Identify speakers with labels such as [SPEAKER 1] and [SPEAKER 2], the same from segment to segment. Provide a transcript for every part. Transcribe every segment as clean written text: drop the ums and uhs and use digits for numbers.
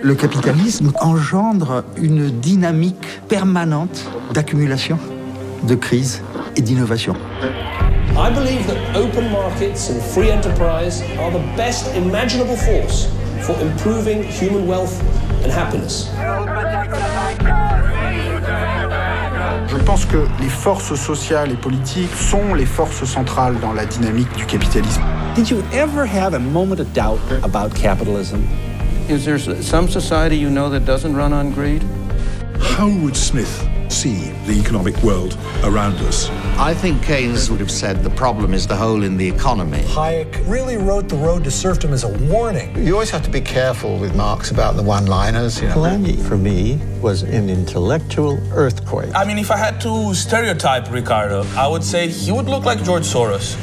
[SPEAKER 1] Le capitalisme engendre une dynamique permanente d'accumulation, de crise et d'innovation.
[SPEAKER 2] I believe that open markets and free enterprise are the best imaginable force for improving human wealth and happiness.
[SPEAKER 3] Je pense que les forces sociales et politiques sont les forces centrales dans la dynamique du capitalisme.
[SPEAKER 4] Did you ever have a moment of doubt about capitalism?
[SPEAKER 5] Is there some society you know that doesn't run on greed?
[SPEAKER 6] How would Smith see the economic world around us?
[SPEAKER 7] I think Keynes would have said the problem is the hole in the economy.
[SPEAKER 8] Hayek really wrote The Road to Serfdom as a warning.
[SPEAKER 9] You always have to be careful with Marx about the one-liners.
[SPEAKER 10] Polanyi, for me, was an intellectual earthquake.
[SPEAKER 11] I mean, if I had to stereotype Ricardo, I would say he would look like George Soros.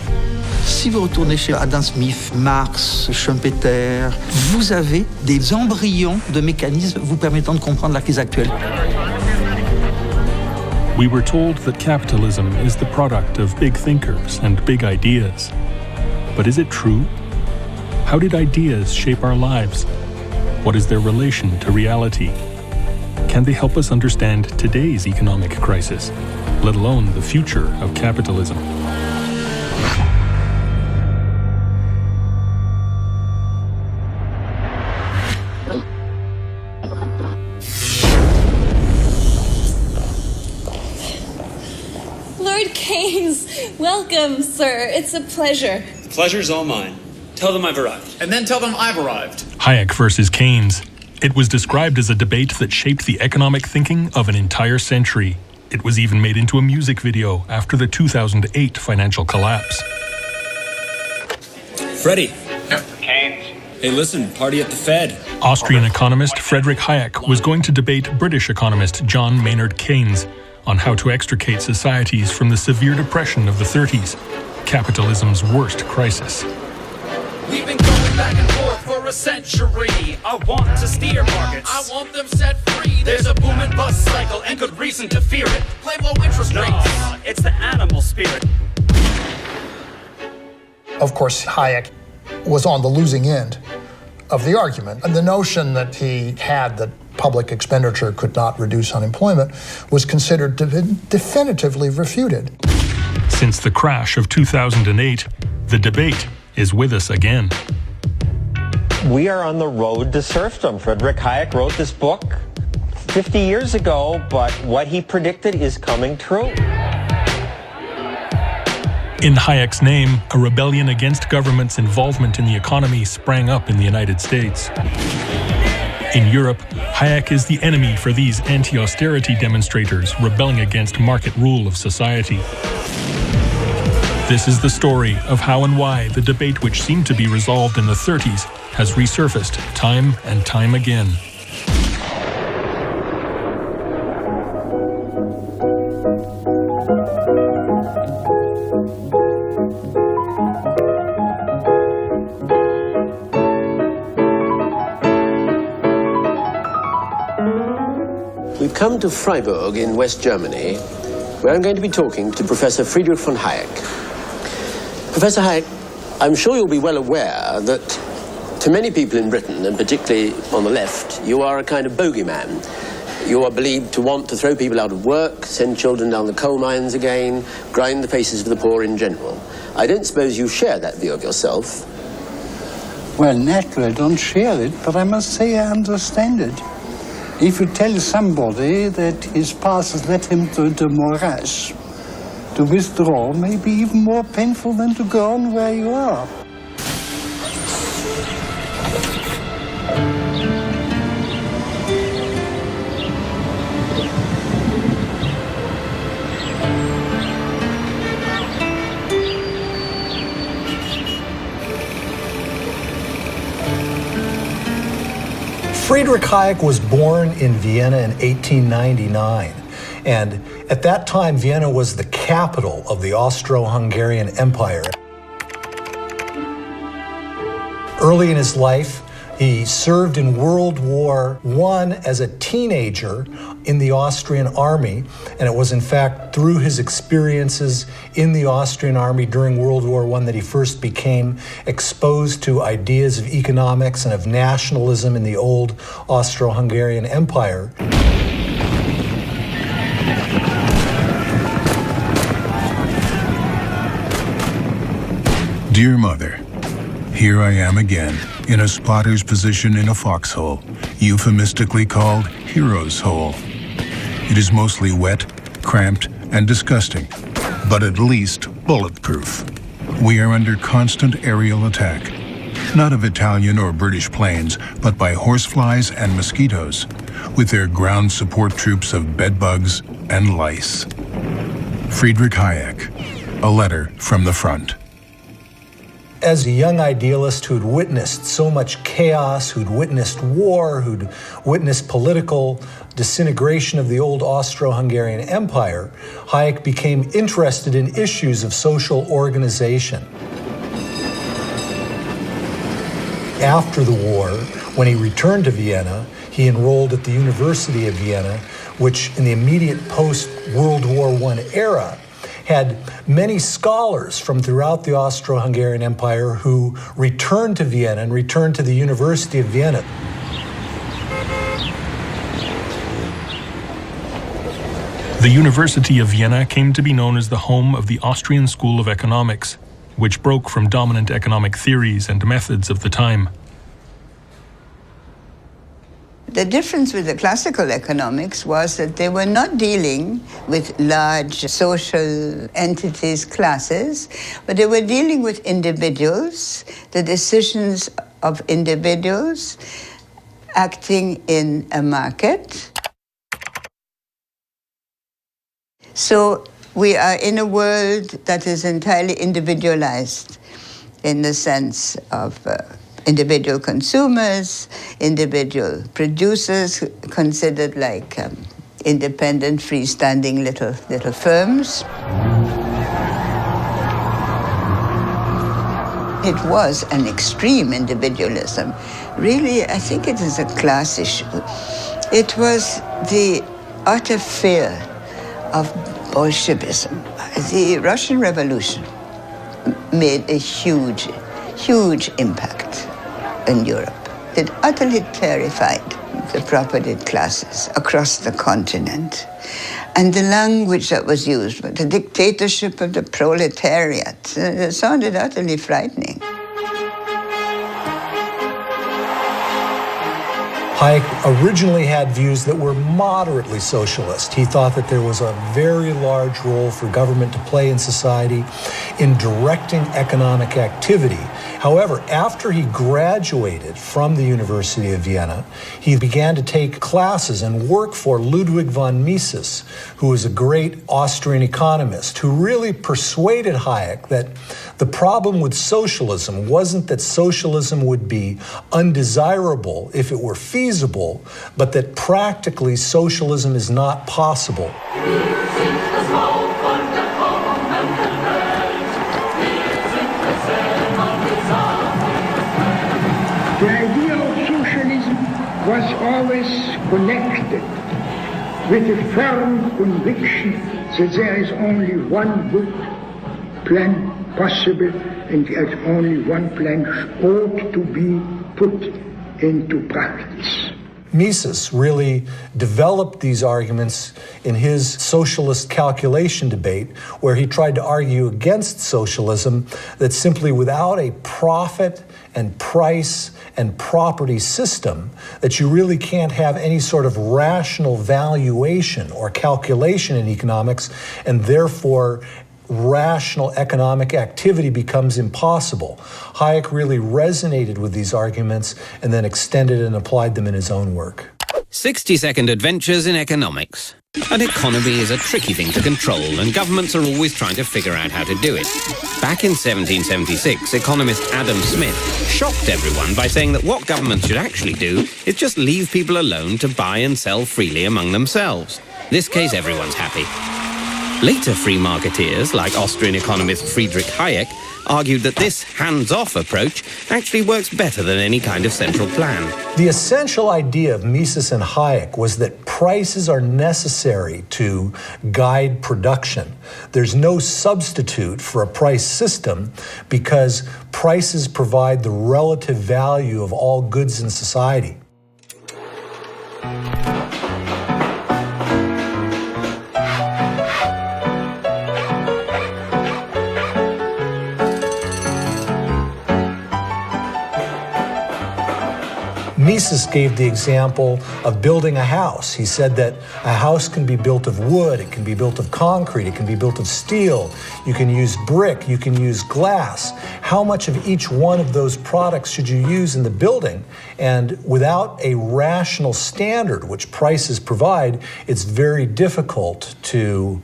[SPEAKER 1] Si vous retournez chez Adam Smith, Marx, Schumpeter, vous avez des embryons de mécanismes vous permettant de comprendre la crise actuelle.
[SPEAKER 12] We were told that capitalism is the product of big thinkers and big ideas. But is it true? How did ideas shape our lives? What is their relation to reality? Can they help us understand today's economic crisis, let alone the future of capitalism?
[SPEAKER 13] Lord Keynes, welcome, sir. It's a pleasure.
[SPEAKER 14] The pleasure's all mine. Tell them I've arrived.
[SPEAKER 15] And then tell them I've arrived.
[SPEAKER 12] Hayek versus Keynes. It was described as a debate that shaped the economic thinking of an entire century. It was even made into a music video after the 2008 financial collapse.
[SPEAKER 14] Freddie.
[SPEAKER 15] Yep.
[SPEAKER 14] Keynes. Hey, listen, party at the Fed.
[SPEAKER 12] Austrian economist Friedrich Hayek was going to debate British economist John Maynard Keynes on how to extricate societies from the severe depression of the 30s, capitalism's worst crisis.
[SPEAKER 15] We've been going back and forth for a century. I want to steer markets. I want them set free. There's a boom and bust cycle and good reason to fear it. Play low interest rates.
[SPEAKER 14] It's the animal spirit.
[SPEAKER 8] Of course, Hayek was on the losing end of the argument. And the notion that he had that public expenditure could not reduce unemployment was considered to be definitively refuted.
[SPEAKER 12] Since the crash of 2008, the debate is with us again.
[SPEAKER 10] We are on the road to serfdom. Friedrich Hayek wrote this book 50 years ago, but what he predicted is coming true.
[SPEAKER 12] In Hayek's name, a rebellion against government's involvement in the economy sprang up in the United States. In Europe, Hayek is the enemy for these anti-austerity demonstrators rebelling against market rule of society. This is the story of how and why the debate which seemed to be resolved in the 30s has resurfaced time and time again.
[SPEAKER 16] We've come to Freiburg in West Germany, where I'm going to be talking to Professor Friedrich von Hayek. Professor Hayek, I'm sure you'll be well aware that to many people in Britain, and particularly on the left, you are a kind of bogeyman. You are believed to want to throw people out of work, send children down the coal mines again, grind the faces of the poor in general. I don't suppose you share that view of yourself.
[SPEAKER 17] Well, naturally, I don't share it, but I must say I understand it. If you tell somebody that his past has led him to the morass, to withdraw may be even more painful than to go on where you are.
[SPEAKER 8] Friedrich Hayek was born in Vienna in 1899, and at that time, Vienna was the capital of the Austro-Hungarian Empire. Early in his life, He served in World War I as a teenager in the Austrian army, and it was in fact through his experiences in the Austrian army during World War I that he first became exposed to ideas of economics and of nationalism in the old Austro-Hungarian Empire.
[SPEAKER 6] Dear Mother, here I am again, in a spotter's position in a foxhole, euphemistically called Hero's Hole. It is mostly wet, cramped, and disgusting, but at least bulletproof. We are under constant aerial attack, not of Italian or British planes, but by horseflies and mosquitoes, with their ground support troops of bedbugs and lice. Friedrich Hayek, a letter from the front.
[SPEAKER 8] As a young idealist who'd witnessed so much chaos, who'd witnessed war, who'd witnessed political disintegration of the old Austro-Hungarian Empire, Hayek became interested in issues of social organization. After the war, when he returned to Vienna, he enrolled at the University of Vienna, which in the immediate post-World War I era had many scholars from throughout the Austro-Hungarian Empire who returned to Vienna and returned to the University of Vienna.
[SPEAKER 12] The University of Vienna came to be known as the home of the Austrian School of Economics, which broke from dominant economic theories and methods of the time.
[SPEAKER 18] The difference with the classical economics was that they were not dealing with large social entities, classes, but they were dealing with individuals, the decisions of individuals acting in a market. So we are in a world that is entirely individualized in the sense of individual consumers, individual producers considered like independent, freestanding little firms. It was an extreme individualism. Really, I think it is a class issue. It was the utter fear of Bolshevism. The Russian Revolution made a huge impact in Europe. It utterly terrified the propertied classes across the continent. And the language that was used, the dictatorship of the proletariat, sounded utterly frightening.
[SPEAKER 8] Hayek originally had views that were moderately socialist. He thought that there was a very large role for government to play in society in directing economic activity. However, after he graduated from the University of Vienna, he began to take classes and work for Ludwig von Mises, who was a great Austrian economist, who really persuaded Hayek that the problem with socialism wasn't that socialism would be undesirable if it were feasible, but that practically socialism is not possible.
[SPEAKER 19] The idea of socialism was always connected with a firm conviction that there is only one good plan possible and that only one plan ought to be put into practice.
[SPEAKER 8] Mises really developed these arguments in his socialist calculation debate, where he tried to argue against socialism, that simply without a profit and price and property system, that you really can't have any sort of rational valuation or calculation in economics, and therefore rational economic activity becomes impossible. Hayek really resonated with these arguments and then extended and applied them in his own work.
[SPEAKER 20] 60-second adventures in economics. An economy is a tricky thing to control, and governments are always trying to figure out how to do it. Back in 1776, economist Adam Smith shocked everyone by saying that what governments should actually do is just leave people alone to buy and sell freely among themselves. In this case, everyone's happy. Later free marketeers, like Austrian economist Friedrich Hayek, argued that this hands-off approach actually works better than any kind of central plan.
[SPEAKER 21] The essential idea of Mises and Hayek was that prices are necessary to guide production. There's no substitute for a price system because prices provide the relative value of all goods in society. Mises gave the example of building a house. He said that a house can be built of wood, it can be built of concrete, it can be built of steel, you can use brick, you can use glass. How much of each one of those products should you use in the building? And without a rational standard, which prices provide, it's very difficult to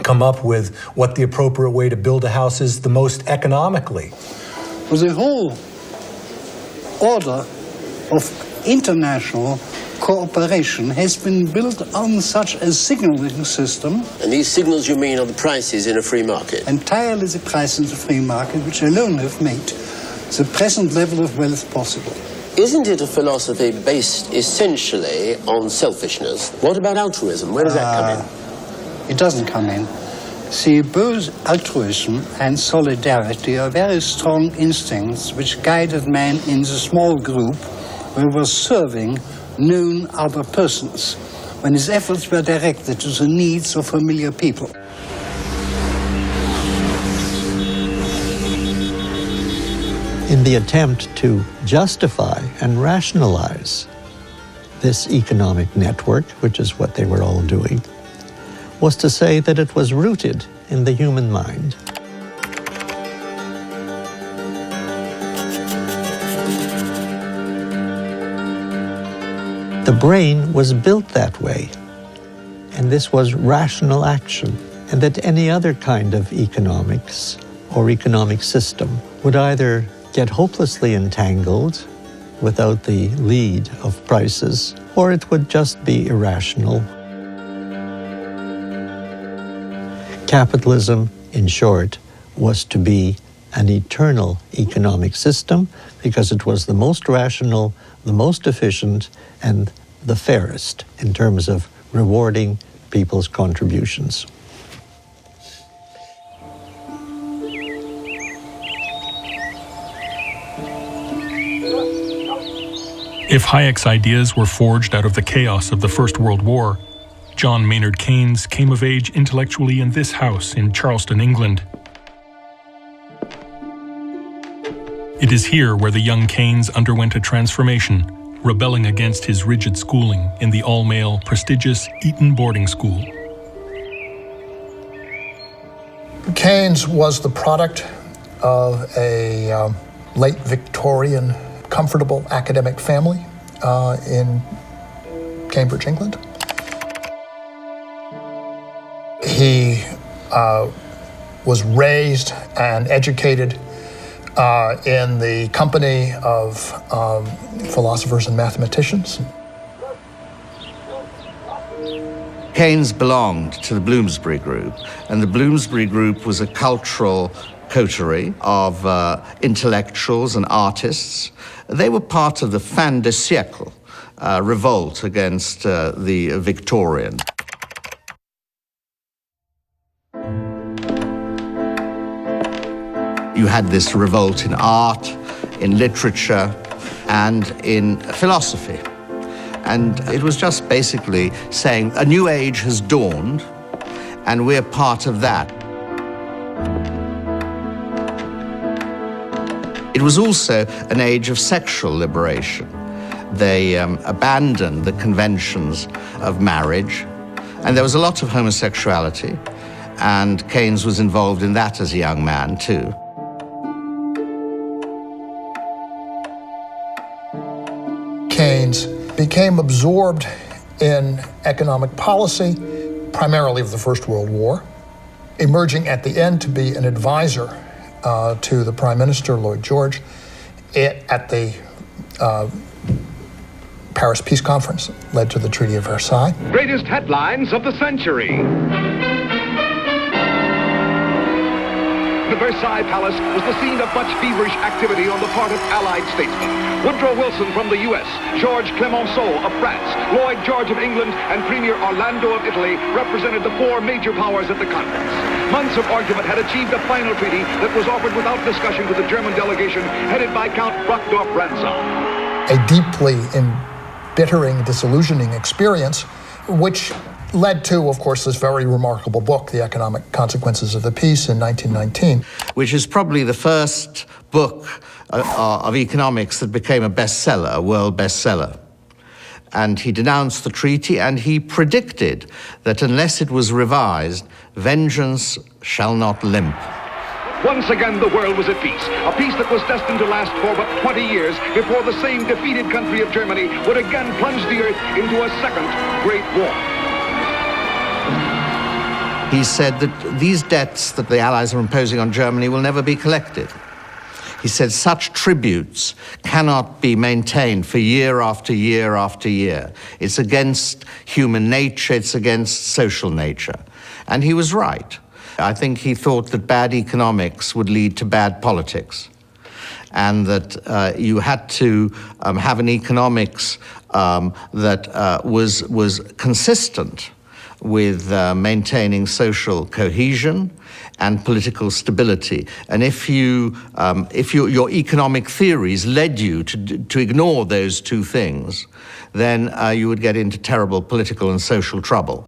[SPEAKER 21] come up with what the appropriate way to build a house is the most economically.
[SPEAKER 17] For the whole order of international cooperation has been built on such a signaling system.
[SPEAKER 16] And these signals, you mean, are the prices in a free market?
[SPEAKER 17] Entirely the price in the free market, which alone have made the present level of wealth possible.
[SPEAKER 16] Isn't it a philosophy based essentially on selfishness? What about altruism? Where does that come in?
[SPEAKER 17] It doesn't come in. See, both altruism and solidarity are very strong instincts which guided man in the small group who was serving known other persons, when his efforts were directed to the needs of familiar people.
[SPEAKER 22] In the attempt to justify and rationalize this economic network, which is what they were all doing, was to say that it was rooted in the human mind. The brain was built that way, and this was rational action, and that any other kind of economics or economic system would either get hopelessly entangled without the lead of prices, or it would just be irrational. Capitalism, in short, was to be an eternal economic system because it was the most rational, the most efficient, and the fairest in terms of rewarding people's contributions.
[SPEAKER 12] If Hayek's ideas were forged out of the chaos of the First World War, John Maynard Keynes came of age intellectually in this house in Charleston, England. It is here where the young Keynes underwent a transformation, rebelling against his rigid schooling in the all-male, prestigious Eton boarding school.
[SPEAKER 8] Keynes was the product of a late Victorian, comfortable academic family in Cambridge, England. He was raised and educated in the company of philosophers and mathematicians.
[SPEAKER 7] Keynes belonged to the Bloomsbury Group, and the Bloomsbury Group was a cultural coterie of intellectuals and artists. They were part of the fin de siècle revolt against the Victorian. You had this revolt in art, in literature, and in philosophy. And it was just basically saying a new age has dawned, and we're part of that. It was also an age of sexual liberation. They abandoned the conventions of marriage, and there was a lot of homosexuality, and Keynes was involved in that as a young man, too.
[SPEAKER 8] Keynes became absorbed in economic policy, primarily of the First World War, emerging at the end to be an advisor to the Prime Minister, Lloyd George, at the Paris Peace Conference, led to the Treaty of Versailles.
[SPEAKER 23] Greatest headlines of the century.
[SPEAKER 2] The Versailles Palace was the scene of much feverish activity on the part of Allied statesmen. Woodrow Wilson from the U.S., Georges Clemenceau of France, Lloyd George of England, and Premier Orlando of Italy represented the four major powers at the conference. Months of argument had achieved a final treaty that was offered without discussion to the German delegation headed by Count Brockdorff-Rantzau.
[SPEAKER 8] A deeply embittering, disillusioning experience, which led to, of course, this very remarkable book, The Economic Consequences of the Peace, in 1919.
[SPEAKER 7] Which is probably the first book of economics that became a bestseller, a world bestseller. And he denounced the treaty, and he predicted that unless it was revised, vengeance shall not limp.
[SPEAKER 2] Once again, the world was at peace, a peace that was destined to last for but 20 years before the same defeated country of Germany would again plunge the earth into a second Great War.
[SPEAKER 7] He said that these debts that the Allies are imposing on Germany will never be collected. He said such tributes cannot be maintained for year after year after year. It's against human nature, it's against social nature. And he was right. I think he thought that bad economics would lead to bad politics, and that you had to have an economics that was consistent with maintaining social cohesion and political stability. And if your economic theories led you to ignore those two things, then you would get into terrible political and social trouble.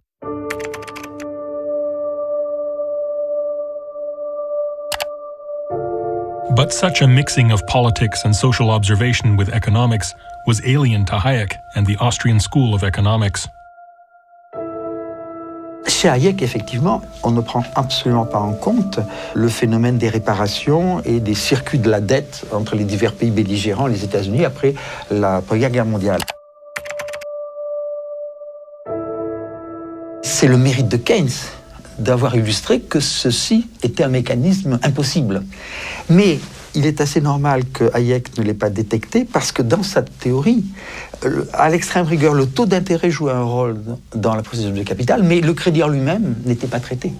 [SPEAKER 12] But such a mixing of politics and social observation with economics was alien to Hayek and the Austrian School of Economics.
[SPEAKER 1] Chez Hayek, effectivement, on ne prend absolument pas en compte le phénomène des réparations et des circuits de la dette entre les divers pays belligérants, les États-Unis, après la Première Guerre mondiale. C'est le mérite de Keynes d'avoir illustré que ceci était un mécanisme impossible. Mais il est assez normal que Hayek ne l'ait pas détecté parce que dans sa théorie, à l'extrême rigueur, le taux d'intérêt jouait un rôle dans la processus de capital, mais le crédit en lui-même n'était pas traité.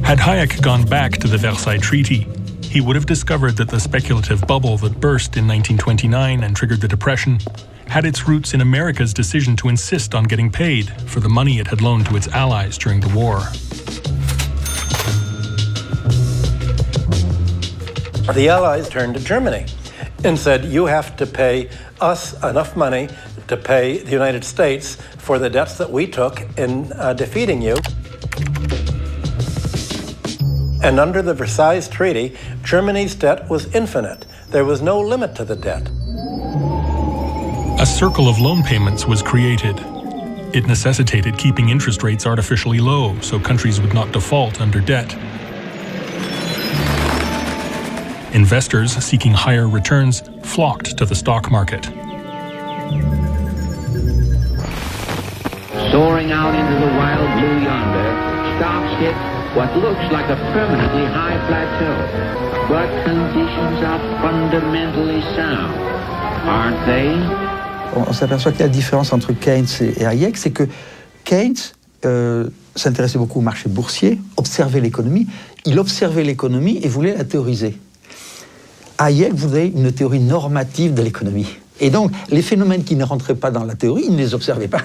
[SPEAKER 12] Had Hayek gone back to the Versailles Treaty, he would have discovered that the speculative bubble that burst in 1929 and triggered the Depression had its roots in America's decision to insist on getting paid for the money it had loaned to its allies during the war.
[SPEAKER 3] The Allies turned to Germany and said, you have to pay us enough money to pay the United States for the debts that we took in defeating you. And under the Versailles Treaty, Germany's debt was infinite. There was no limit to the debt.
[SPEAKER 12] A circle of loan payments was created. It necessitated keeping interest rates artificially low so countries would not default under debt. Investors seeking higher returns flocked to the stock market.
[SPEAKER 23] Soaring out into the wild blue yonder, stocks hit what looks like a permanently high plateau. But conditions are fundamentally sound, aren't they?
[SPEAKER 1] On s'aperçoit que la différence entre Keynes et Hayek, c'est que Keynes s'intéressait beaucoup au marché boursier, observait l'économie. Il observait l'économie et voulait la théoriser. Hayek voulait une théorie normative de l'économie. Et donc, les phénomènes qui ne rentraient pas dans la théorie, il ne les observait pas.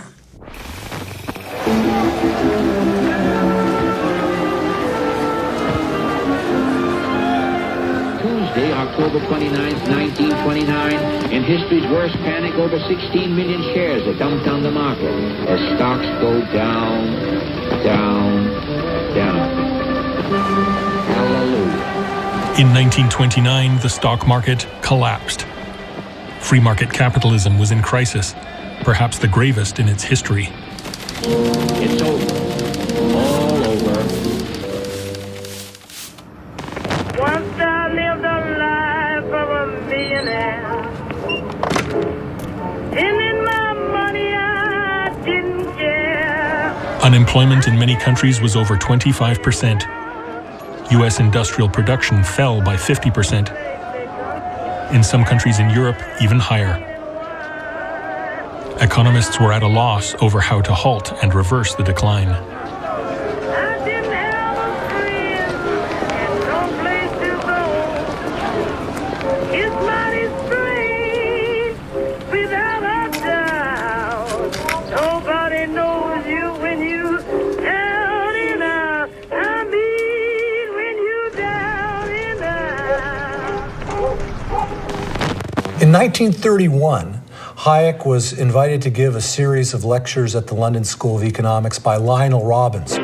[SPEAKER 23] Tuesday, October 29th, 1929, in history's worst panic, over 16 million shares are dumped on the market as stocks go down, down, down. Hallelujah.
[SPEAKER 12] In 1929, the stock market collapsed. Free market capitalism was in crisis, perhaps the gravest in its history.
[SPEAKER 23] It's over. All over.
[SPEAKER 24] Once I lived a life of a millionaire. And in my money I didn't care.
[SPEAKER 12] Unemployment in many countries was over 25%. U.S. industrial production fell by 50%. In some countries in Europe, even higher. Economists were at a loss over how to halt and reverse the decline.
[SPEAKER 24] I didn't have a friend
[SPEAKER 21] 1931, Hayek was invited to give a series of lectures at the London School of Economics by Lionel Robbins.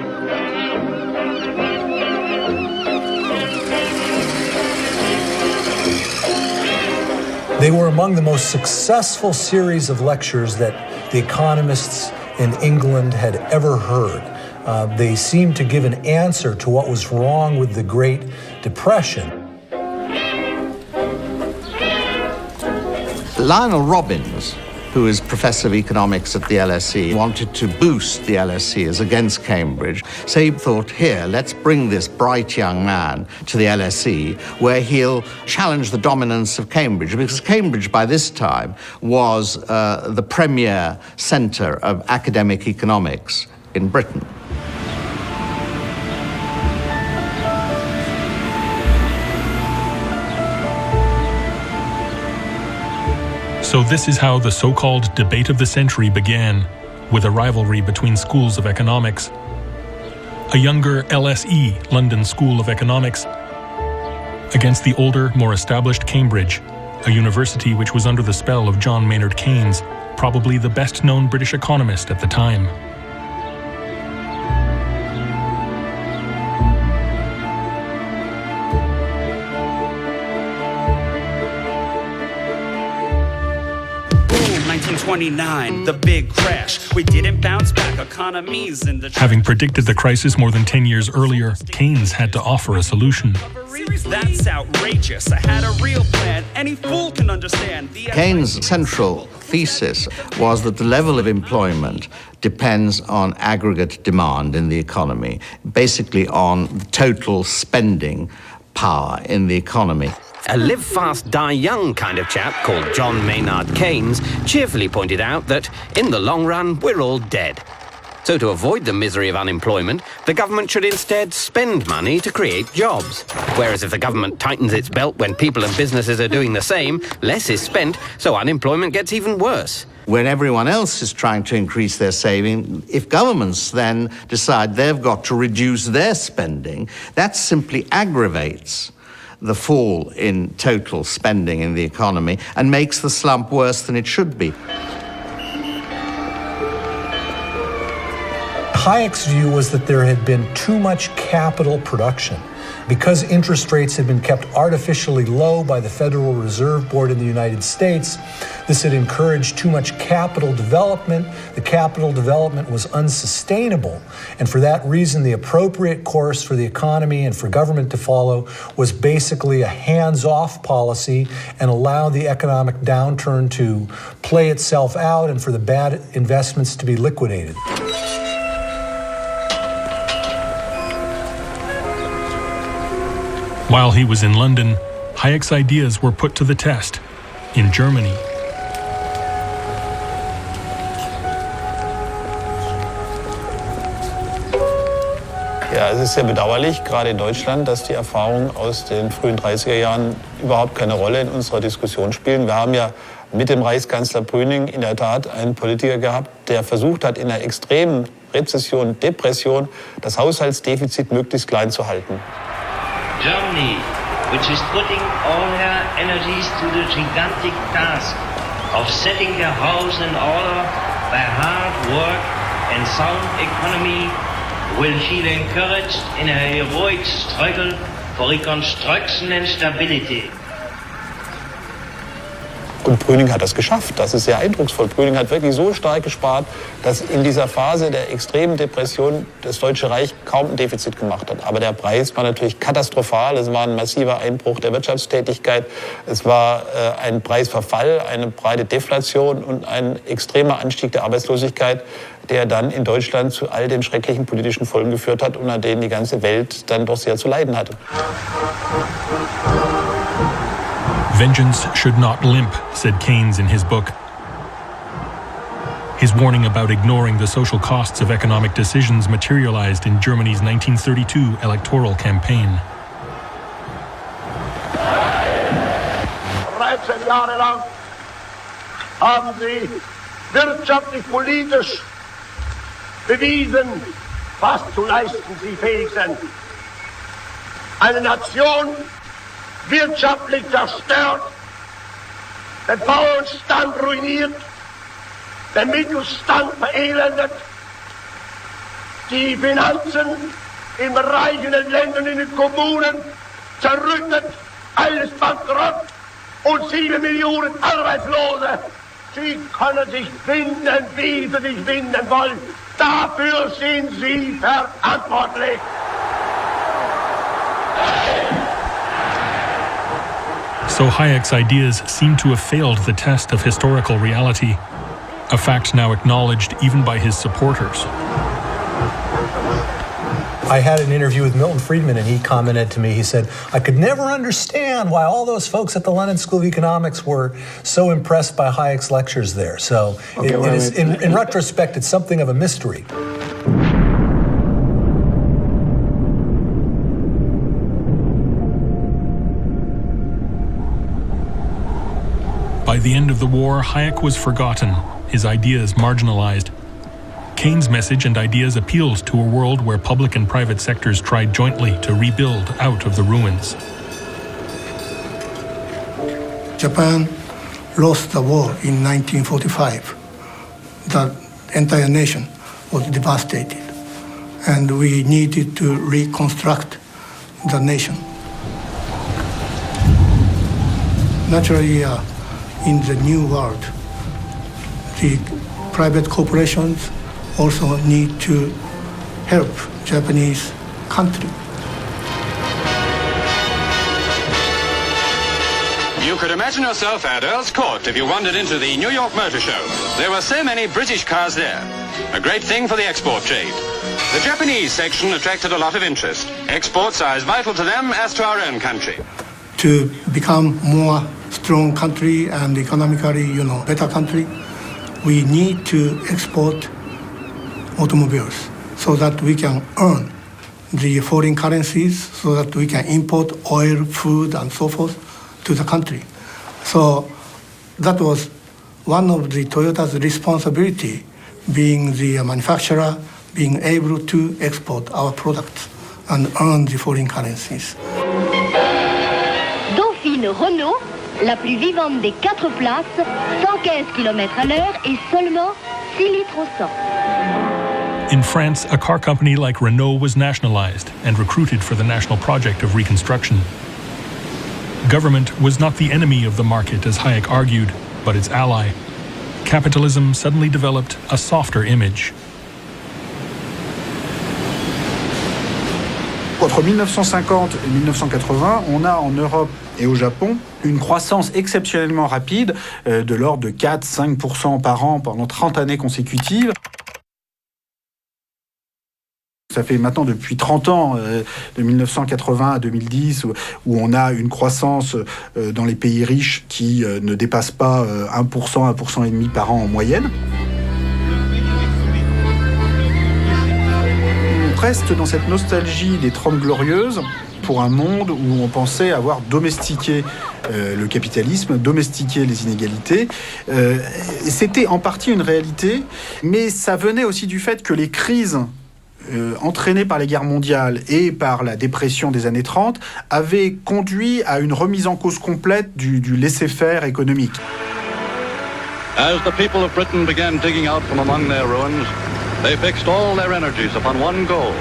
[SPEAKER 21] They were among the most successful series of lectures that the economists in England had ever heard. They seemed to give an answer to what was wrong with the Great Depression.
[SPEAKER 7] Lionel Robbins, who is professor of economics at the LSE, wanted to boost the LSE as against Cambridge. So he thought, here, let's bring this bright young man to the LSE, where he'll challenge the dominance of Cambridge, because Cambridge by this time was the premier centre of academic economics in Britain.
[SPEAKER 12] So this is how the so-called debate of the century began, with a rivalry between schools of economics. A younger LSE, London School of Economics, against the older, more established Cambridge, a university which was under the spell of John Maynard Keynes, probably the best-known British economist at the time.
[SPEAKER 14] The big crash. We didn't bounce back. Economies in the
[SPEAKER 12] Having predicted the crisis more than 10 years earlier, Keynes had to offer a solution.
[SPEAKER 14] That's outrageous. I had a real plan. Any fool can understand.
[SPEAKER 7] Keynes' central thesis was that the level of employment depends on aggregate demand in the economy, basically on the total spending power in the economy.
[SPEAKER 20] A live fast, die young kind of chap called John Maynard Keynes cheerfully pointed out that, in the long run, we're all dead. So to avoid the misery of unemployment, the government should instead spend money to create jobs. Whereas if the government tightens its belt when people and businesses are doing the same, less is spent, so unemployment gets even worse.
[SPEAKER 7] When everyone else is trying to increase their saving, if governments then decide they've got to reduce their spending, that simply aggravates the fall in total spending in the economy and makes the slump worse than it should be.
[SPEAKER 21] Hayek's view was that there had been too much capital production. Because interest rates had been kept artificially low by the Federal Reserve Board in the United States, this had encouraged too much capital development. The capital development was unsustainable. And for that reason, the appropriate course for the economy and for government to follow was basically a hands-off policy and allow the economic downturn to play itself out and for the bad investments to be liquidated.
[SPEAKER 12] While he was in London, Hayek's ideas were put to the test in Germany.
[SPEAKER 4] Ja, es ist sehr bedauerlich, gerade in Deutschland, dass die Erfahrungen aus den frühen 30er Jahren überhaupt keine Rolle in unserer Diskussion spielen. Wir haben ja mit dem Reichskanzler Brüning in der Tat einen Politiker gehabt, der versucht hat, in einer extremen Rezession, Depression, das Haushaltsdefizit möglichst klein zu halten.
[SPEAKER 5] Germany, which is putting all her energies to the gigantic task of setting her house in order by hard work and sound economy, will feel encouraged in a heroic struggle for reconstruction and stability.
[SPEAKER 4] Und Brüning hat das geschafft. Das ist sehr eindrucksvoll. Brüning hat wirklich so stark gespart, dass in dieser Phase der extremen Depression das Deutsche Reich kaum ein Defizit gemacht hat. Aber der Preis war natürlich katastrophal. Es war ein massiver Einbruch der Wirtschaftstätigkeit. Es war ein Preisverfall, eine breite Deflation und ein extremer Anstieg der Arbeitslosigkeit, der dann in Deutschland zu all den schrecklichen politischen Folgen geführt hat, unter denen die ganze Welt dann doch sehr zu leiden hatte.
[SPEAKER 12] Vengeance should not limp, said Keynes in his book. His warning about ignoring the social costs of economic decisions materialized in Germany's 1932 electoral campaign.
[SPEAKER 19] 13 Jahre lang haben sie wirtschaftlich, politisch bewiesen, was zu leisten sie fähig sind. Eine Nation wirtschaftlich zerstört,
[SPEAKER 9] den Bauernstand ruiniert, den Mittelstand verelendet, die Finanzen in reichen Ländern, in den Kommunen zerrüttet, alles bankrott und 7 Millionen Arbeitslose. Sie können sich finden, wie sie sich finden wollen. Dafür sind Sie verantwortlich.
[SPEAKER 12] So Hayek's ideas seem to have failed the test of historical reality, a fact now acknowledged even by his supporters.
[SPEAKER 21] I had an interview with Milton Friedman, and he commented to me, he said, I could never understand why all those folks at the London School of Economics were so impressed by Hayek's lectures there. So in retrospect, it's something of a mystery.
[SPEAKER 12] By the end of the war, Hayek was forgotten, his ideas marginalized. Keynes' message and ideas appealed to a world where public and private sectors tried jointly to rebuild out of the ruins.
[SPEAKER 11] Japan lost the war in 1945. The entire nation was devastated, and we needed to reconstruct the nation. Naturally, in the new world, the private corporations also need to help Japanese country.
[SPEAKER 13] You could imagine yourself at Earl's Court if you wandered into the New York Motor Show. There were so many British cars there. A great thing for the export trade. The Japanese section attracted a lot of interest. Exports are as vital to them as to our own country.
[SPEAKER 11] To become more strong country and economically, better country, we need to export automobiles so that we can earn the foreign currencies, so that we can import oil, food, and so forth to the country. So that was one of the Toyota's responsibility, being the manufacturer, being able to export our products and earn the foreign currencies.
[SPEAKER 15] Dauphine Renault, la plus vivante des 4 places, 115 km/h et seulement 6 litres au 100.
[SPEAKER 12] In France, a car company like Renault was nationalized and recruited for the national project of reconstruction. Government was not the enemy of the market, as Hayek argued, but its ally. Capitalism suddenly developed a softer image.
[SPEAKER 25] Entre 1950 et 1980, on a en Europe et au Japon une croissance exceptionnellement rapide de l'ordre de 4-5% par an pendant 30 années consécutives. Ça fait maintenant depuis 30 ans, de 1980 à 2010, où on a une croissance dans les pays riches qui ne dépasse pas 1%, 1,5% par an en moyenne. On reste dans cette nostalgie des 30 glorieuses pour un monde où on pensait avoir domestiqué le capitalisme, domestiqué les inégalités. C'était en partie une réalité, mais ça venait aussi du fait que les crises entraînés par les guerres mondiales et par la dépression des années 30, avait conduit à une remise en cause complète du laisser-faire économique.
[SPEAKER 26] As the people of Britain began digging out from among their ruins, they fixed all their energies upon one goal,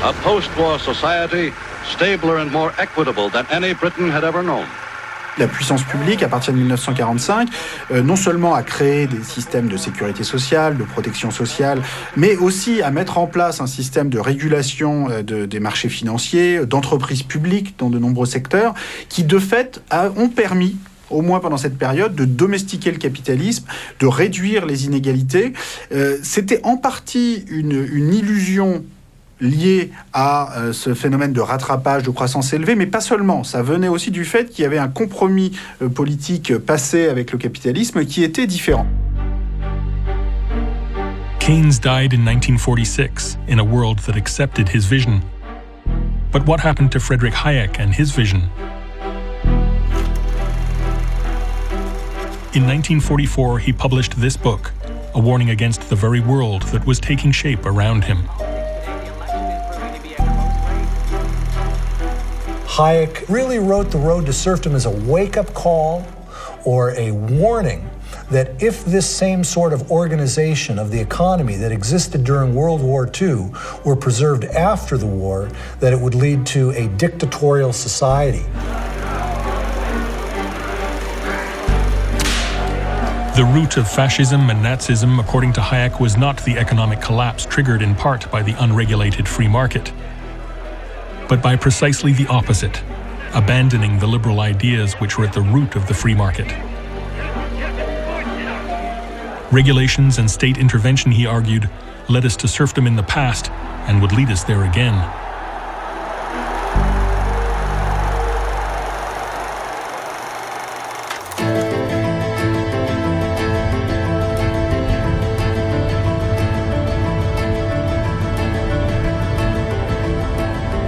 [SPEAKER 26] a post-war society stabler and more equitable than any Britain had ever known.
[SPEAKER 25] La puissance publique, à partir de 1945, non seulement a créé des systèmes de sécurité sociale, de protection sociale, mais aussi à mettre en place un système de régulation des marchés financiers, d'entreprises publiques dans de nombreux secteurs, qui de fait ont permis, au moins pendant cette période, de domestiquer le capitalisme, de réduire les inégalités. C'était en partie une illusion lié à ce phénomène de rattrapage de croissance élevée, mais pas seulement. Ça venait aussi du fait qu'il y avait un compromis politique passé avec le capitalisme qui était différent.
[SPEAKER 12] Keynes died in 1946 in a world that accepted his vision. But what happened to Friedrich Hayek and his vision? In 1944, he published this book, a warning against the very world that was taking shape around him.
[SPEAKER 21] Hayek really wrote The Road to Serfdom as a wake-up call or a warning that if this same sort of organization of the economy that existed during World War II were preserved after the war, that it would lead to a dictatorial society.
[SPEAKER 12] The root of fascism and Nazism, according to Hayek, was not the economic collapse triggered in part by the unregulated free market, but by precisely the opposite, abandoning the liberal ideas which were at the root of the free market. Regulations and state intervention, he argued, led us to serfdom in the past and would lead us there again.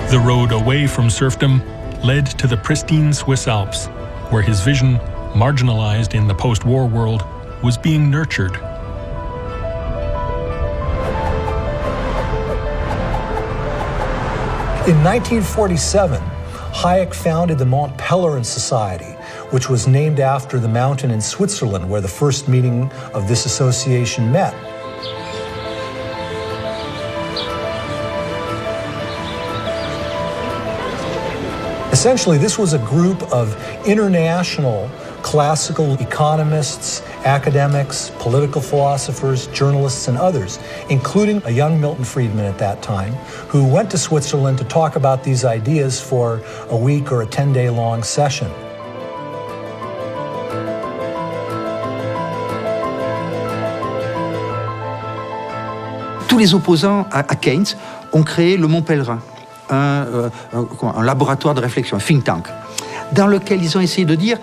[SPEAKER 12] The road away from serfdom led to the pristine Swiss Alps, where his vision, marginalized in the post-war world, was being nurtured.
[SPEAKER 21] In 1947, Hayek founded the Mont Pelerin Society, which was named after the mountain in Switzerland where the first meeting of this association met. Essentially, this was a group of international classical economists, academics, political philosophers, journalists, and others, including a young Milton Friedman at that time, who went to Switzerland to talk about these ideas for a week or a 10-day-long session.
[SPEAKER 1] Tous les opposants à Keynes ont créé le Mont Pelerin, un laboratoire de réflexion, un think tank, dans lequel ils ont essayé de dire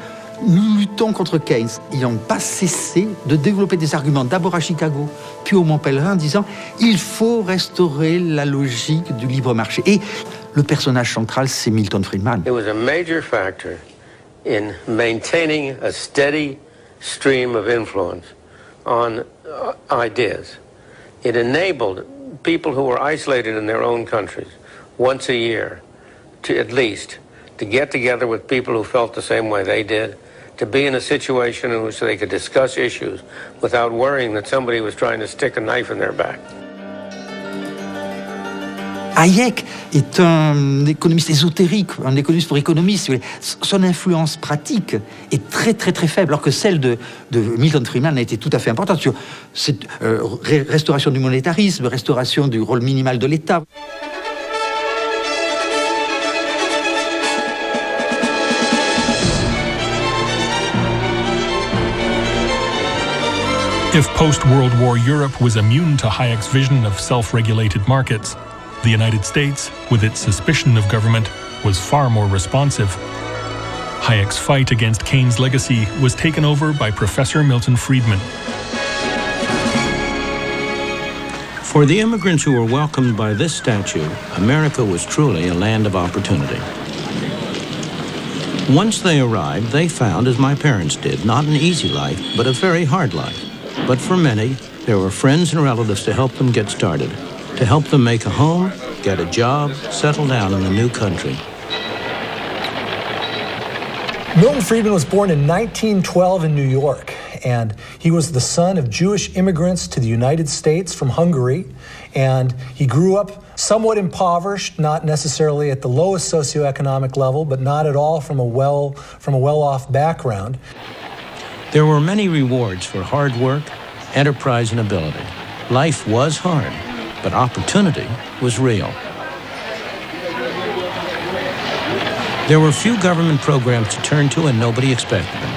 [SPEAKER 1] nous luttons contre Keynes. Ils n'ont pas cessé de développer des arguments, d'abord à Chicago, puis au Mont Pelerin, en disant il faut restaurer la logique du libre marché. Et le personnage central, c'est Milton Friedman.
[SPEAKER 6] It was a major factor in maintaining a steady stream of influence on ideas. It enabled people who were isolated in their own countries once a year to at least to get together with people who felt the same way they did, to be in a situation in which they could discuss issues without worrying that somebody was trying to stick a knife in their back.
[SPEAKER 1] Hayek est un économiste ésotérique, un économiste pour économistes. Son influence pratique est très très très faible, alors que celle de Milton Friedman a été tout à fait importante sur cette restauration du monétarisme, restauration du rôle minimal de l'État.
[SPEAKER 12] If post-World War Europe was immune to Hayek's vision of self-regulated markets, the United States, with its suspicion of government, was far more responsive. Hayek's fight against Keynes' legacy was taken over by Professor Milton Friedman.
[SPEAKER 10] For the immigrants who were welcomed by this statue, America was truly a land of opportunity. Once they arrived, they found, as my parents did, not an easy life, but a very hard life. But for many, there were friends and relatives to help them get started, to help them make a home, get a job, settle down in the new country.
[SPEAKER 21] Milton Friedman was born in 1912 in New York, and he was the son of Jewish immigrants to the United States from Hungary, and he grew up somewhat impoverished, not necessarily at the lowest socioeconomic level, but not at all from a well-off background.
[SPEAKER 10] There were many rewards for hard work, enterprise, and ability. Life was hard, but opportunity was real. There were few government programs to turn to and nobody expected them.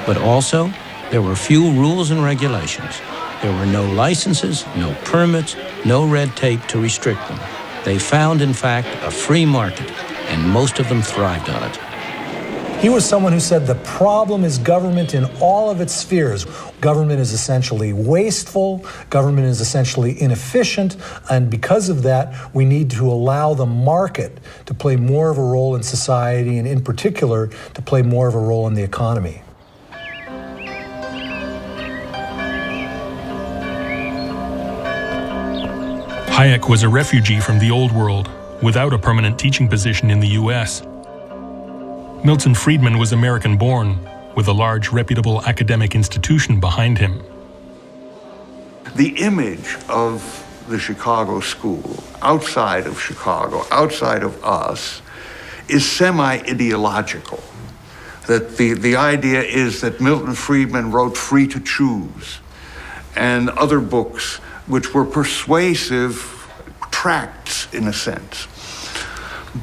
[SPEAKER 10] But also, there were few rules and regulations. There were no licenses, no permits, no red tape to restrict them. They found, in fact, a free market, and most of them thrived on it.
[SPEAKER 21] He was someone who said the problem is government in all of its spheres. Government is essentially wasteful, government is essentially inefficient, and because of that, we need to allow the market to play more of a role in society, and in particular, to play more of a role in the economy.
[SPEAKER 12] Hayek was a refugee from the old world, without a permanent teaching position in the US. Milton Friedman was American-born, with a large, reputable academic institution behind him.
[SPEAKER 2] The image of the Chicago school, outside of Chicago, outside of us, is semi-ideological. That the idea is that Milton Friedman wrote Free to Choose and other books which were persuasive tracts in a sense.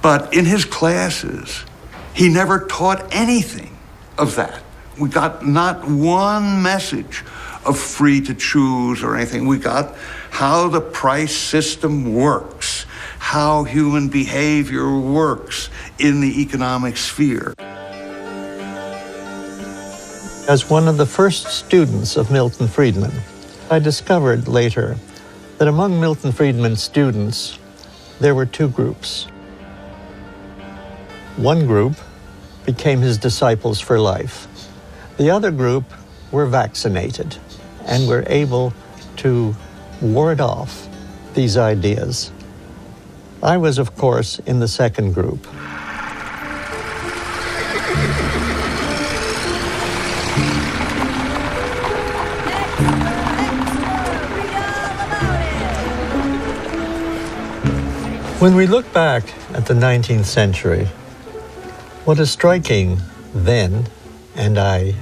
[SPEAKER 2] But in his classes, he never taught anything of that. We got not one message of free to choose or anything. We got how the price system works, how human behavior works in the economic sphere.
[SPEAKER 8] As one of the first students of Milton Friedman, I discovered later that among Milton Friedman's students, there were two groups. One group became his disciples for life. The other group were vaccinated and were able to ward off these ideas. I was, of course, in the second group. When we look back at the 19th century, what is striking then, and I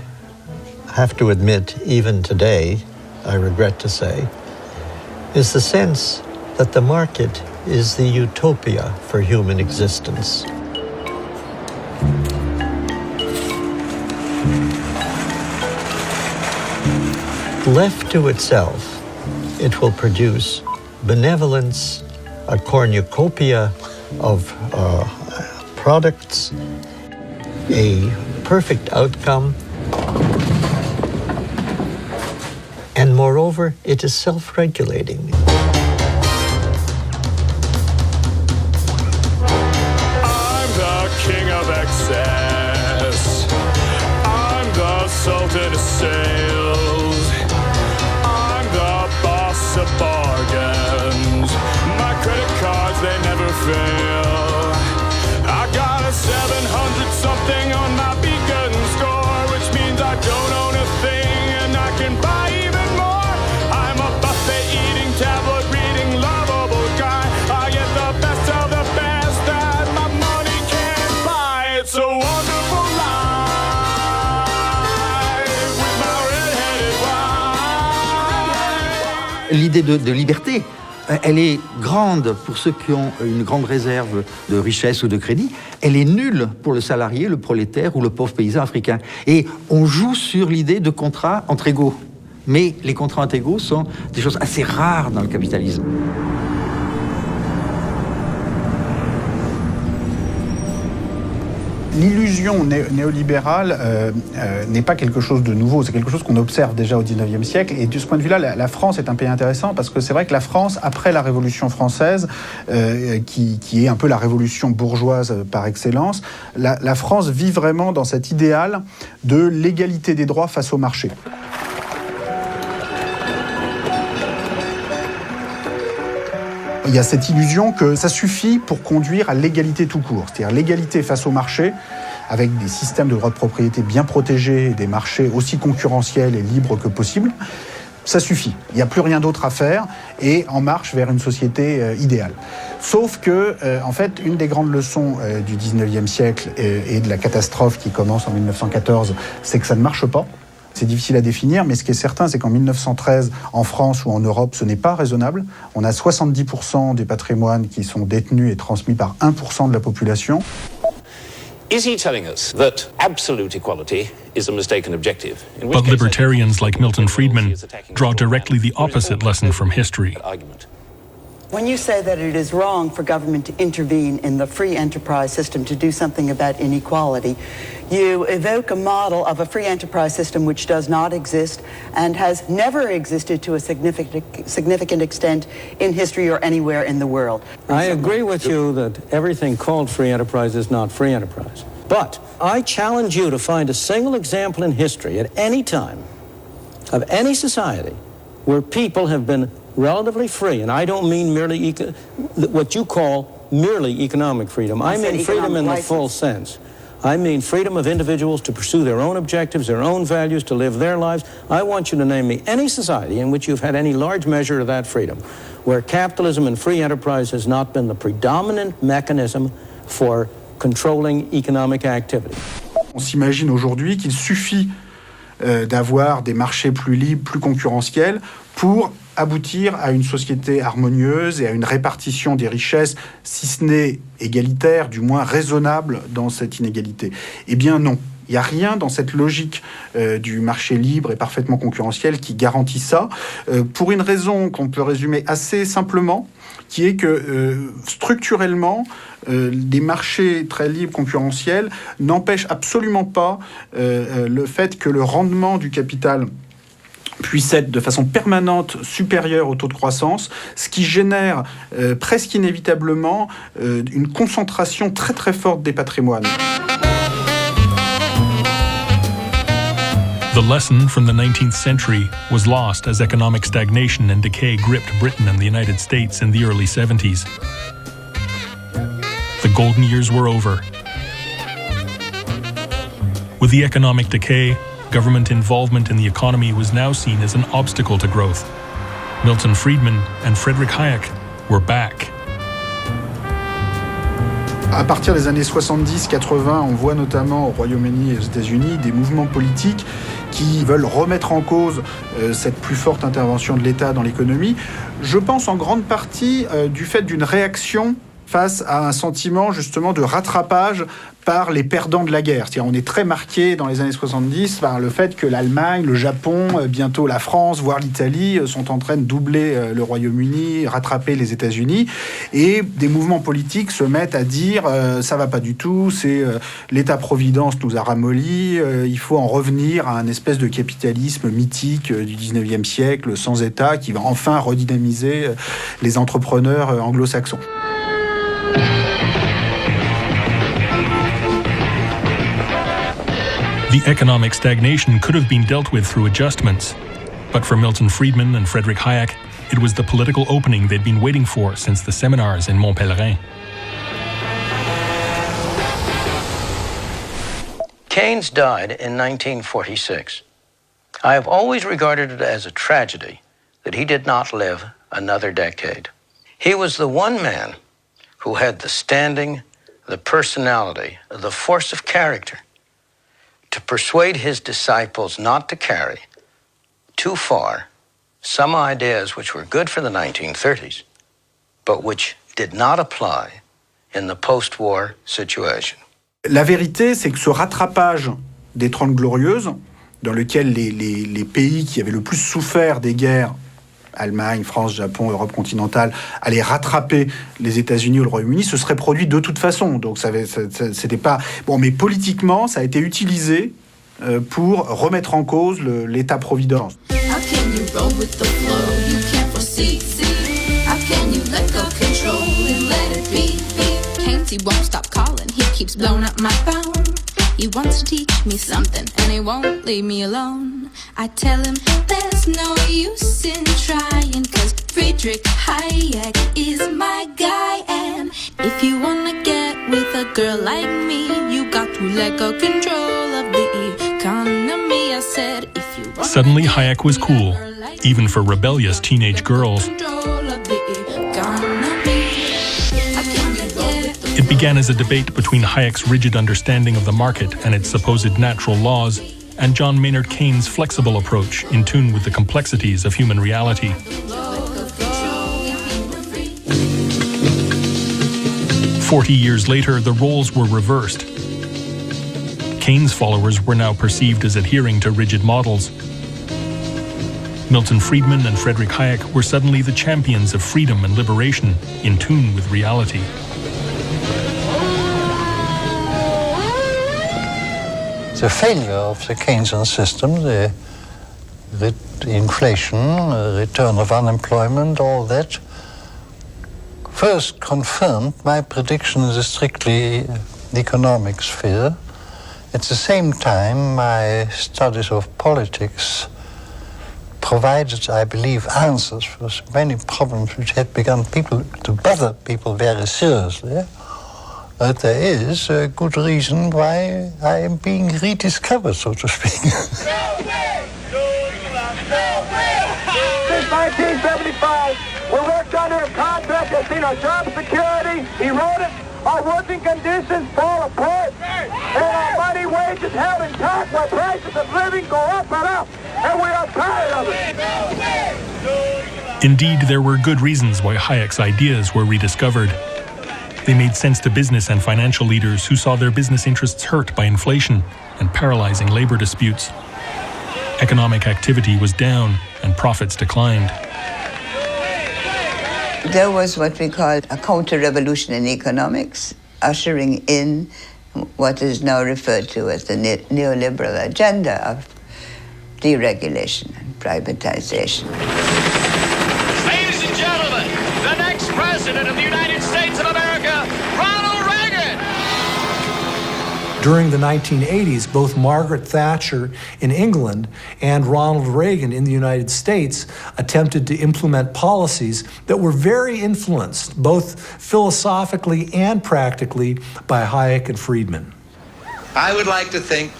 [SPEAKER 8] have to admit even today, I regret to say, is the sense that the market is the utopia for human existence. Left to itself, it will produce benevolence, a cornucopia of products, a perfect outcome, and moreover, it is self-regulating.
[SPEAKER 16] I'm the king of excess. I'm the sultan of sales. I'm the boss of bargains. My credit cards, they never fail. I got a 700-something on my beacon score, which means I don't own a thing and I can buy even more. I'm a buffet-eating, tabloid-reading, lovable guy. I get the best of the best that my money can't buy. It's a wonderful life with my red-headed wife.
[SPEAKER 1] L'idée de liberté, elle est grande pour ceux qui ont une grande réserve de richesse ou de crédit. Elle est nulle pour le salarié, le prolétaire ou le pauvre paysan africain. Et on joue sur l'idée de contrats entre égaux. Mais les contrats entre égaux sont des choses assez rares dans le capitalisme.
[SPEAKER 25] L'illusion néolibérale n'est pas quelque chose de nouveau, c'est quelque chose qu'on observe déjà au XIXe siècle. Et de ce point de vue-là, la France est un pays intéressant parce que c'est vrai que la France, après la Révolution française, qui est un peu la révolution bourgeoise par excellence, la France vit vraiment dans cet idéal de l'égalité des droits face au marché. Il y a cette illusion que ça suffit pour conduire à l'égalité tout court, c'est-à-dire l'égalité face au marché, avec des systèmes de droits de propriété bien protégés, des marchés aussi concurrentiels et libres que possible. Ça suffit, il n'y a plus rien d'autre à faire et en marche vers une société idéale. Sauf que, en fait, une des grandes leçons du 19e siècle et de la catastrophe qui commence en 1914, c'est que ça ne marche pas. C'est difficile à définir, mais ce qui est certain, c'est qu'en 1913, en France ou en Europe, ce n'est pas raisonnable. On a 70% des patrimoines qui sont détenus et transmis par 1% de la population.
[SPEAKER 17] Is he telling us that absolute equality is a mistaken objective?
[SPEAKER 12] But libertarians like Milton Friedman draw directly the opposite lesson from history.
[SPEAKER 18] When you say that it is wrong for government to intervene in the free enterprise system to do something about inequality, you evoke a model of a free enterprise system which does not exist and has never existed to a significant extent in history or anywhere in the world.
[SPEAKER 22] I agree with you that everything called free enterprise is not free enterprise. But I challenge you to find a single example in history at any time of any society where people have been relatively free, and I don't mean merely what you call merely economic freedom. I mean freedom in the full sense. I mean freedom of individuals to pursue their own objectives, their own values, to live their lives. I want you to name me any society in which you've had any large measure of that freedom, where capitalism and free enterprise has not been the predominant mechanism for controlling economic activity.
[SPEAKER 25] On s'imagine aujourd'hui qu'il suffit d'avoir des marchés plus libres, plus concurrentiels pour aboutir à une société harmonieuse et à une répartition des richesses, si ce n'est égalitaire, du moins raisonnable dans cette inégalité. Eh bien non. Il n'y a rien dans cette logique du marché libre et parfaitement concurrentiel qui garantit ça, pour une raison qu'on peut résumer assez simplement, qui est que structurellement, des marchés très libres, concurrentiels, n'empêchent absolument pas le fait que le rendement du capital puisse être de façon permanente supérieure au taux de croissance, ce qui génère presque inévitablement une concentration très très forte des patrimoines.
[SPEAKER 12] The lesson from the 19th century was lost as economic stagnation and decay gripped Britain and the United States in the early 70s. The golden years were over. With the economic decay, government involvement in the economy was now seen as an obstacle to growth. Milton Friedman and Friedrich Hayek were back.
[SPEAKER 25] À partir des années 70-80, on voit notamment au Royaume-Uni et aux États-Unis des mouvements politiques qui veulent remettre en cause cette plus forte intervention de l'État dans l'économie. Je pense en grande partie du fait d'une réaction face à un sentiment justement de rattrapage par les perdants de la guerre. C'est-à-dire, on est très marqué dans les années 70 par le fait que l'Allemagne, le Japon, bientôt la France, voire l'Italie, sont en train de doubler le Royaume-Uni, rattraper les États-Unis. Et des mouvements politiques se mettent à dire ça va pas du tout, c'est l'État-providence nous a ramollis, il faut en revenir à un espèce de capitalisme mythique du 19e siècle, sans État, qui va enfin redynamiser les entrepreneurs anglo-saxons.
[SPEAKER 12] The economic stagnation could have been dealt with through adjustments, but for Milton Friedman and Friedrich Hayek, it was the political opening they'd been waiting for since the seminars in Mont Pelerin.
[SPEAKER 22] Keynes died in 1946. I have always regarded it as a tragedy that he did not live another decade. He was the one man who had the standing, the personality, the force of character to persuade his disciples not to carry too far some ideas which were good for the 1930s, but which did not apply in the post-war situation.
[SPEAKER 25] La vérité, c'est que ce rattrapage des 30 Glorieuses, dans lequel les pays qui avaient le plus souffert des guerres, Allemagne, France, Japon, Europe continentale, allaient rattraper les États-Unis ou le Royaume-Uni, se serait produit de toute façon. Donc c'était pas... Bon, mais politiquement, ça a été utilisé pour remettre en cause l'État-providence.
[SPEAKER 3] He wants to teach me something, and he won't leave me alone. I tell him there's no use in trying, 'cause Friedrich Hayek is my guy. And if you wanna get with a girl like me, you got to let go control of the economy. I said, if you wanna
[SPEAKER 12] Suddenly Hayek was cool, even for rebellious teenage girls. It began as a debate between Hayek's rigid understanding of the market and its supposed natural laws, and John Maynard Keynes' flexible approach in tune with the complexities of human reality. 40 years later, the roles were reversed. Keynes' followers were now perceived as adhering to rigid models. Milton Friedman and Friedrich Hayek were suddenly the champions of freedom and liberation, in tune with reality.
[SPEAKER 8] The failure of the Keynesian system, the inflation, return of unemployment, all that, first confirmed my prediction in the strictly economic sphere. At the same time, my studies of politics provided, I believe, answers for many problems which had begun to bother people very seriously.
[SPEAKER 5] that there is a good reason why I am being rediscovered, so to speak.
[SPEAKER 9] Since 1975, we worked under a contract that's seen our job security eroded, our working conditions fall apart, and our money wages held intact while prices of living go up and up, and we are tired of it.
[SPEAKER 12] Indeed, there were good reasons why Hayek's ideas were rediscovered. They made sense to business and financial leaders who saw their business interests hurt by inflation and paralyzing labor disputes. Economic activity was down and profits declined.
[SPEAKER 7] There was what we call a counter-revolution in economics, ushering in what is now referred to as the neoliberal agenda of deregulation and privatization.
[SPEAKER 14] Ladies and gentlemen, the next president of the United States of America, Ronald Reagan!
[SPEAKER 21] During the 1980s, both Margaret Thatcher in England and Ronald Reagan in the United States attempted to implement policies that were very influenced, both philosophically and practically, by Hayek and Friedman.
[SPEAKER 20] I would like to think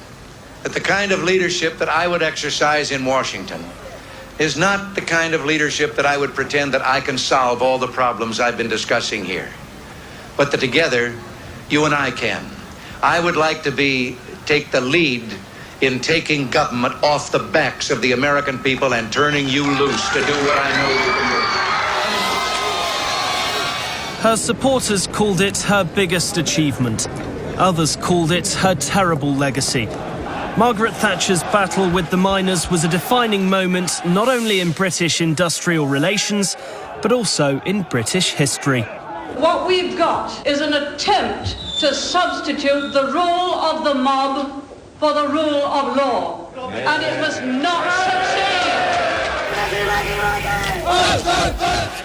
[SPEAKER 20] that the kind of leadership that I would exercise in Washington is not the kind of leadership that I would pretend that I can solve all the problems I've been discussing here, but that together, you and I can. I would like to take the lead in taking government off the backs of the American people and turning you loose to do what I know you can do.
[SPEAKER 23] Her supporters called it her biggest achievement. Others called it her terrible legacy. Margaret Thatcher's battle with the miners was a defining moment not only in British industrial relations, but also in British history.
[SPEAKER 24] What we've got is an attempt to substitute the rule of the mob for the rule of law. And it was not succeed.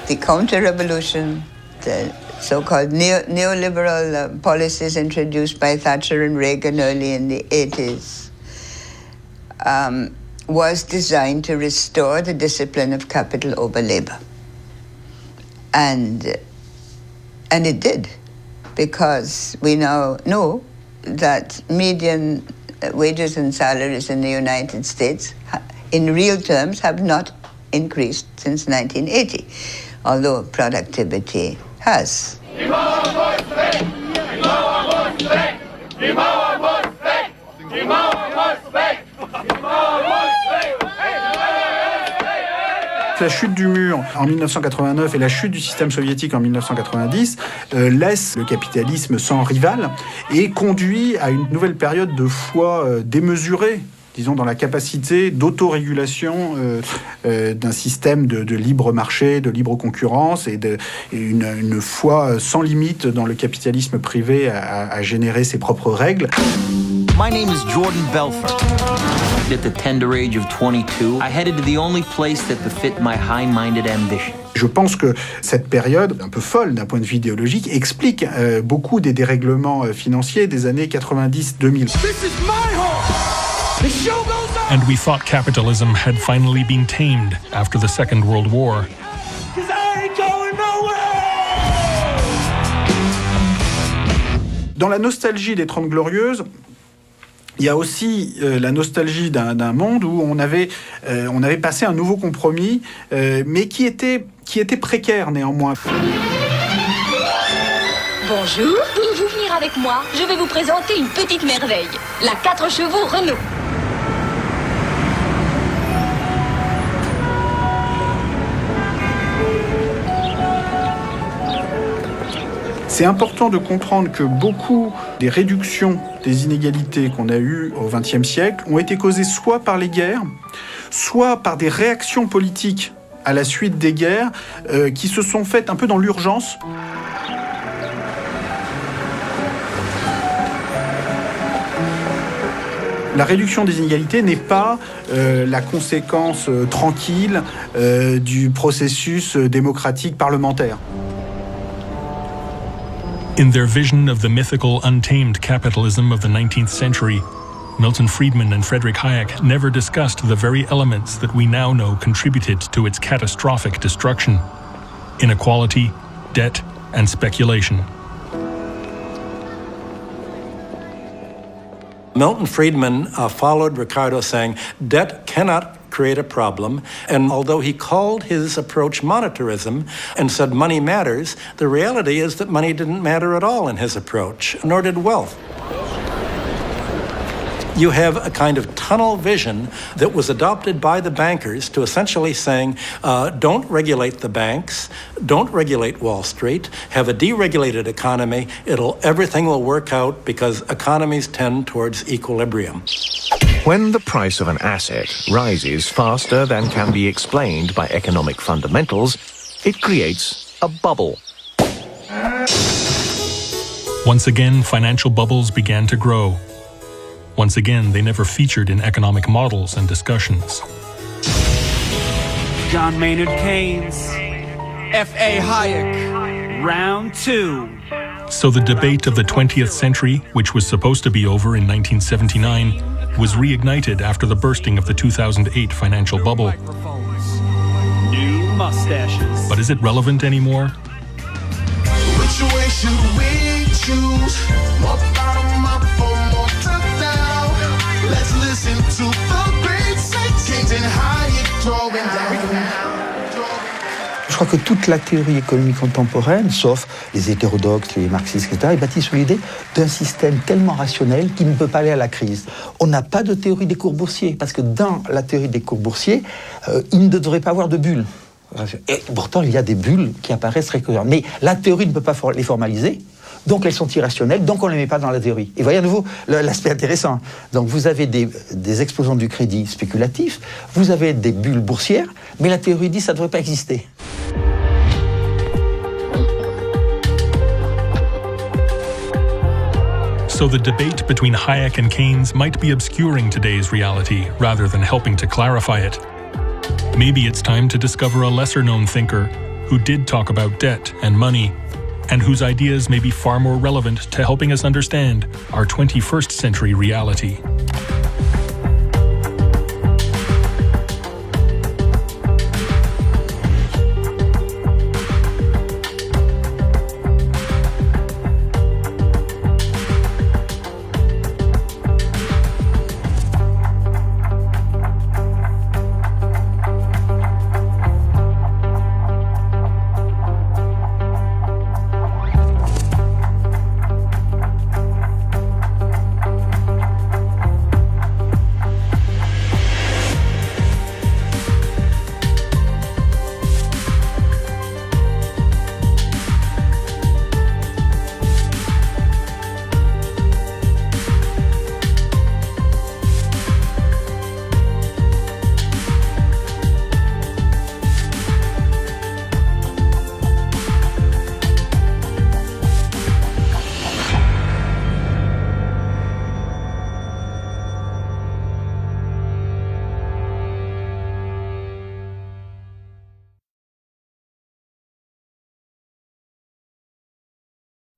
[SPEAKER 7] The counter-revolution, the so-called neoliberal policies introduced by Thatcher and Reagan early in the 80s, was designed to restore the discipline of capital over labor. And it did, because we now know that median wages and salaries in the United States, in real terms, have not increased since 1980, although productivity has.
[SPEAKER 25] La chute du mur en 1989 et la chute du système soviétique en 1990 laissent le capitalisme sans rival et conduit à une nouvelle période de foi démesurée, disons, dans la capacité d'autorégulation d'un système de libre marché, de libre concurrence et une foi sans limite dans le capitalisme privé à générer ses propres règles.
[SPEAKER 27] My name is Jordan Belfort. At the tender age of 22, I headed to the only place that befit my high-minded ambition.
[SPEAKER 25] Je pense que cette période, un peu folle d'un point de vue idéologique, explique beaucoup des dérèglements financiers des années 90-2000.
[SPEAKER 12] And we thought capitalism had finally been tamed after the Second World War.
[SPEAKER 25] Dans la nostalgie des 30 Glorieuses, il y a aussi la nostalgie d'un monde où on avait passé un nouveau compromis, mais qui était précaire néanmoins.
[SPEAKER 15] Bonjour, pouvez-vous venir avec moi? Je vais vous présenter une petite merveille, la 4 chevaux Renault.
[SPEAKER 25] C'est important de comprendre que beaucoup des réductions des inégalités qu'on a eues au XXe siècle ont été causées soit par les guerres, soit par des réactions politiques à la suite des guerres qui se sont faites un peu dans l'urgence. La réduction des inégalités n'est pas la conséquence tranquille du processus démocratique parlementaire.
[SPEAKER 12] In their vision of the mythical, untamed capitalism of the 19th century, Milton Friedman and Friedrich Hayek never discussed the very elements that we now know contributed to its catastrophic destruction: inequality, debt, and speculation.
[SPEAKER 4] Milton Friedman followed Ricardo, saying, debt cannot create a problem. And although he called his approach monetarism and said money matters, the reality is that money didn't matter at all in his approach, nor did wealth. You have a kind of tunnel vision that was adopted by the bankers to essentially saying, don't regulate the banks, don't regulate Wall Street, have a deregulated economy, everything will work out because economies tend towards equilibrium.
[SPEAKER 6] When the price of an asset rises faster than can be explained by economic fundamentals, it creates a bubble.
[SPEAKER 12] Once again, financial bubbles began to grow. Once again, they never featured in economic models and discussions.
[SPEAKER 10] John Maynard Keynes, F.A. Hayek, round 2.
[SPEAKER 12] So the debate of the 20th century, which was supposed to be over in 1979, was reignited after the bursting of the 2008 financial bubble.
[SPEAKER 10] New mustaches.
[SPEAKER 12] But is it relevant anymore?
[SPEAKER 11] Which way should we choose? More bottom up or more top down? Let's listen to the great Keynes and Hayek drawing down.
[SPEAKER 1] Je crois que toute la théorie économique contemporaine, sauf les hétérodoxes, les marxistes, etc., est bâtie sur l'idée d'un système tellement rationnel qu'il ne peut pas aller à la crise. On n'a pas de théorie des cours boursiers, parce que dans la théorie des cours boursiers, il ne devrait pas avoir de bulles. Et pourtant, il y a des bulles qui apparaissent régulièrement. Mais la théorie ne peut pas les formaliser, donc elles sont irrationnelles, donc on ne les met pas dans la théorie. Et voyez à nouveau l'aspect intéressant. Donc vous avez des explosions du crédit spéculatif, vous avez des bulles boursières, mais la théorie dit que ça ne devrait pas exister.
[SPEAKER 12] So the debate between Hayek and Keynes might be obscuring today's reality rather than helping to clarify it. Maybe it's time to discover a lesser-known thinker who did talk about debt and money, and whose ideas may be far more relevant to helping us understand our 21st century reality.